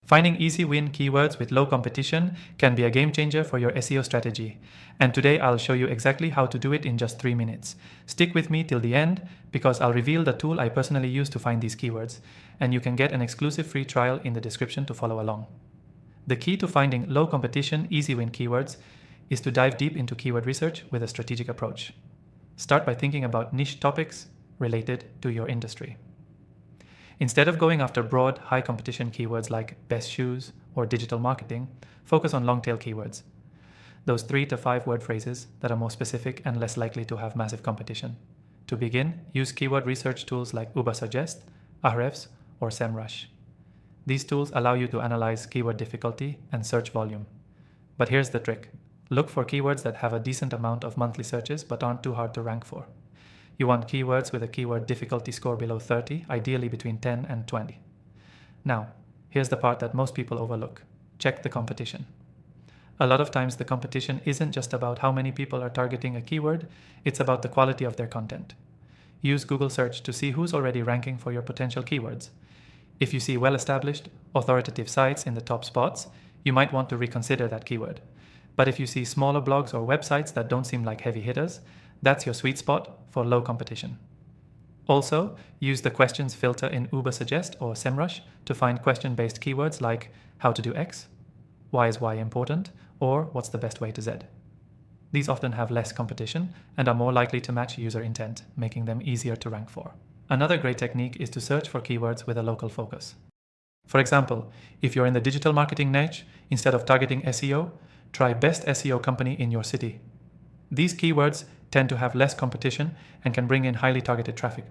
Finding easy win keywords with low competition can be a game changer for your SEO strategy. And today I'll show you exactly how to do it in just 3 minutes. Stick with me till the end because I'll reveal the tool I personally use to find these keywords, and you can get an exclusive free trial in the description to follow along. The key to finding low competition, easy win keywords is to dive deep into keyword research with a strategic approach. Start by thinking about niche topics related to your industry. Instead of going after broad, high competition keywords like best shoes or digital marketing, focus on long tail keywords. Those 3 to 5 word phrases that are more specific and less likely to have massive competition. To begin, use keyword research tools like Ubersuggest, Ahrefs, or SEMrush. These tools allow you to analyze keyword difficulty and search volume. But here's the trick. Look for keywords that have a decent amount of monthly searches but aren't too hard to rank for. You want keywords with a keyword difficulty score below 30, ideally between 10 and 20. Now, here's the part that most people overlook. Check the competition. A lot of times the competition isn't just about how many people are targeting a keyword, it's about the quality of their content. Use Google search to see who's already ranking for your potential keywords. If you see well-established, authoritative sites in the top spots, you might want to reconsider that keyword. But if you see smaller blogs or websites that don't seem like heavy hitters, that's your sweet spot for low competition. Also, use the questions filter in Ubersuggest or SEMrush to find question-based keywords like how to do X, why is Y important, or what's the best way to Z. These often have less competition and are more likely to match user intent, making them easier to rank for. Another great technique is to search for keywords with a local focus. For example, if you're in the digital marketing niche, instead of targeting SEO, try best SEO company in your city. These keywords tend to have less competition and can bring in highly targeted traffic.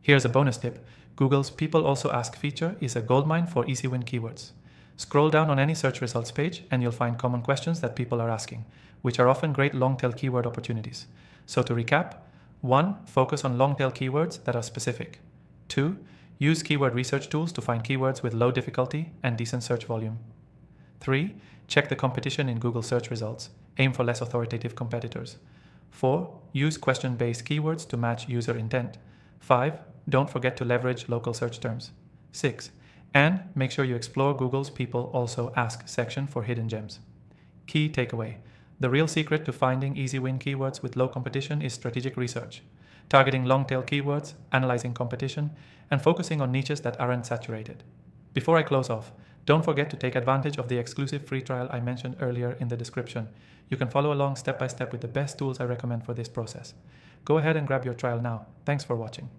Here's a bonus tip. Google's People Also Ask feature is a goldmine for easy win keywords. Scroll down on any search results page and you'll find common questions that people are asking, which are often great long-tail keyword opportunities. So to recap, 1. Focus on long-tail keywords that are specific. 2. Use keyword research tools to find keywords with low difficulty and decent search volume. 3. Check the competition in Google search results. Aim for less authoritative competitors. 4. Use question-based keywords to match user intent. 5. Don't forget to leverage local search terms. 6. And make sure you explore Google's People Also Ask section for hidden gems. Key takeaway. The real secret to finding easy win keywords with low competition is strategic research, targeting long-tail keywords, analyzing competition, and focusing on niches that aren't saturated. Before I close off, don't forget to take advantage of the exclusive free trial I mentioned earlier in the description. You can follow along step by step with the best tools I recommend for this process. Go ahead and grab your trial now. Thanks for watching.